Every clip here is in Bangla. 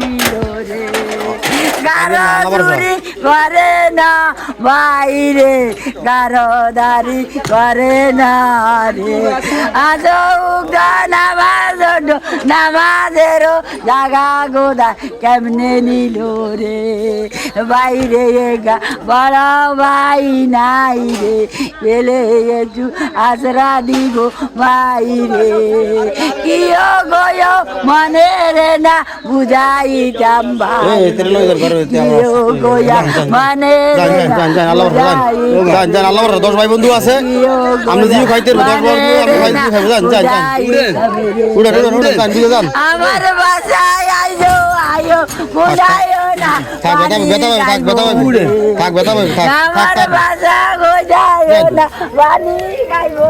নিল রে গারো চুরি করে না বাইরে গারো দাড়ি করে না রে আজ নামাজ নামাজেরও জাগা গোদা কেমনে নিল রে বাইরে বড় ভাই নাই রে পেলে একটু আজরা দিব ভাই রে কিও গয় মনে রে না বুঝাইতাম ভাই কিও গয়া মানে দশ ভাই বন্ধু আছে আমার বাসায় আইলো আয়ো বুঝাইও না আমার বাসা গোজাইও না পানি খাইবো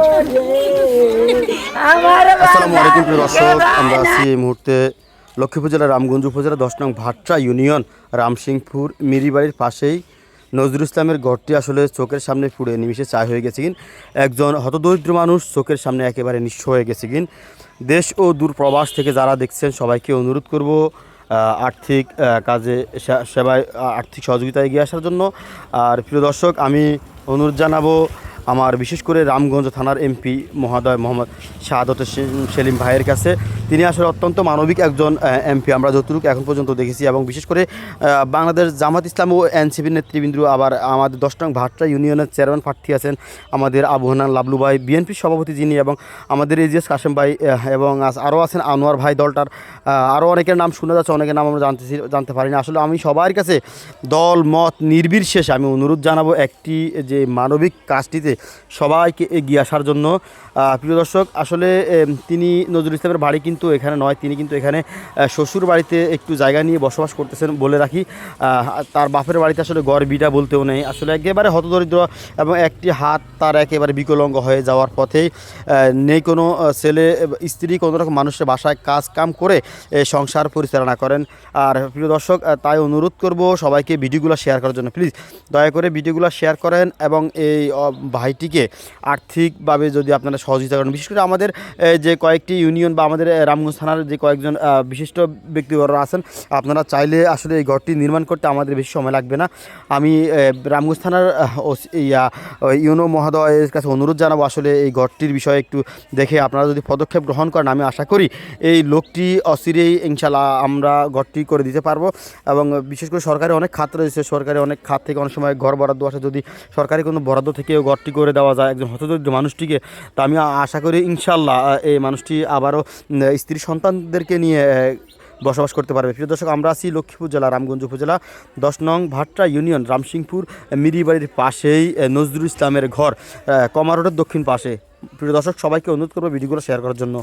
আমার আসসালামু আলাইকুম প্রিয় দর্শক, আমরা আছি এই মুহূর্তে লক্ষ্মীপুর জেলার রামগঞ্জ উপজেলা 10 নং ভাট্রা ইউনিয়ন রামসিংপুর মিরিবাড়ির পাশেই নজরুল ইসলামের ঘরটি আসলে চোখের সামনে পুড়ে নিমিশে ছাই হয়ে গেছে কিন। একজন হতদরিদ্র মানুষ চোখের সামনে একেবারে নিঃস্ব হয়ে গেছে কিন। দেশ ও দূর প্রবাস থেকে যারা দেখছেন সবাইকে অনুরোধ করব আর্থিক কাজে সেবায় আর্থিক সহযোগিতা এগিয়ে আসার জন্য। আর প্রিয় দর্শক, আমি অনুরোধ জানাবো আমার বিশেষ করে রামগঞ্জ থানার এমপি মহোদয় মোহাম্মদ শাহাদত সেলিম ভাইয়ের কাছে। তিনি আসলে অত্যন্ত মানবিক একজন এমপি আমরা যতটুকু এখন পর্যন্ত দেখেছি, এবং বিশেষ করে বাংলাদেশ জামাত ইসলাম ও এনসিপির নেতৃবৃন্দ, আবার আমাদের 10 নং ভাট্রা ইউনিয়নের চেয়ারম্যান প্রার্থী আছেন আমাদের আবু হান্নান লাবলু ভাই, বিএনপির সভাপতি যিনি, এবং আমাদের এজিএস কাশেম ভাই, এবং আরও আছেন আনোয়ার ভাই। দলটার আরও অনেকের নাম শোনা যাচ্ছে, অনেকের নাম আমরা জানতে পারি না। আসলে আমি সবার কাছে দল মত নির্বিশেষে আমি অনুরোধ জানাবো একটি যে মানবিক কাজটিতে সবাইকে এগিয়ে আসার জন্য। প্রিয় দর্শক, আসলে তিনি নজরুল ইসলামের বাড়ি কিন্তু এখানে নয়, তিনি কিন্তু এখানে শ্বশুর বাড়িতে একটু জায়গা নিয়ে বসবাস করতেছেন বলে রাখি। তার বাপের বাড়িতে আসলে ঘর বিটা বলতেও নেই, আসলে একেবারে হতদরিদ্র, এবং একটি হাত তার একেবারে বিকলাঙ্গ হয়ে যাওয়ার পথেই নেই কোনো ছেলে স্ত্রী, কোনো রকম মানুষের বাসায় কাজ কাম করে সংসার পরিচালনা করেন। আর প্রিয় দর্শক, তাই অনুরোধ করব সবাইকে ভিডিওগুলো শেয়ার করার জন্য। প্লিজ দয়া করে ভিডিওগুলো শেয়ার করেন, এবং এই ভাইটিকে আর্থিকভাবে যদি আপনারা সহযোগিতা করেন। বিশেষ করে আমাদের যে কয়েকটি ইউনিয়ন বা আমাদের রামগঞ্জ থানার যে কয়েকজন বিশিষ্ট ব্যক্তিবর্গরা আছেন, আপনারা চাইলে আসলে এই ঘরটি নির্মাণ করতে আমাদের বেশি সময় লাগবে না। আমি রামগঞ্জ থানার ইউনো মহোদয়ের কাছে অনুরোধ জানাবো আসলে এই ঘরটির বিষয়ে একটু দেখে আপনারা যদি পদক্ষেপ গ্রহণ করেন, আমি আশা করি এই লোকটি অচিরেই ইনশাল্লাহ আমরা ঘরটি করে দিতে পারবো। এবং বিশেষ করে সরকারি অনেক খাত রয়েছে, সরকারি অনেক খাত থেকে অনেক সময় ঘর বরাদ্দ আসে, যদি সরকারি কোনো বরাদ্দ থেকেও ঘরটি করে দেওয়া যায় একজন হতদরিদ্র মানুষটিকে, তা আমি আশা করি ইনশাল্লাহ এই মানুষটি আবারও স্ত্রী সন্তানদেরকে নিয়ে বসবাস করতে পারবে। প্রিয় দর্শক, আমরা আছি লক্ষ্মীপুর জেলা রামগঞ্জ উপজেলা 10 নং ভাট্রা ইউনিয়ন রামসিংপুর মিরিবাড়ির পাশেই নজরুল ইসলামের ঘর, কমা রোডের দক্ষিণ পাশে। প্রিয় দর্শক, সবাইকে অনুরোধ করবো ভিডিওগুলো শেয়ার করার জন্য।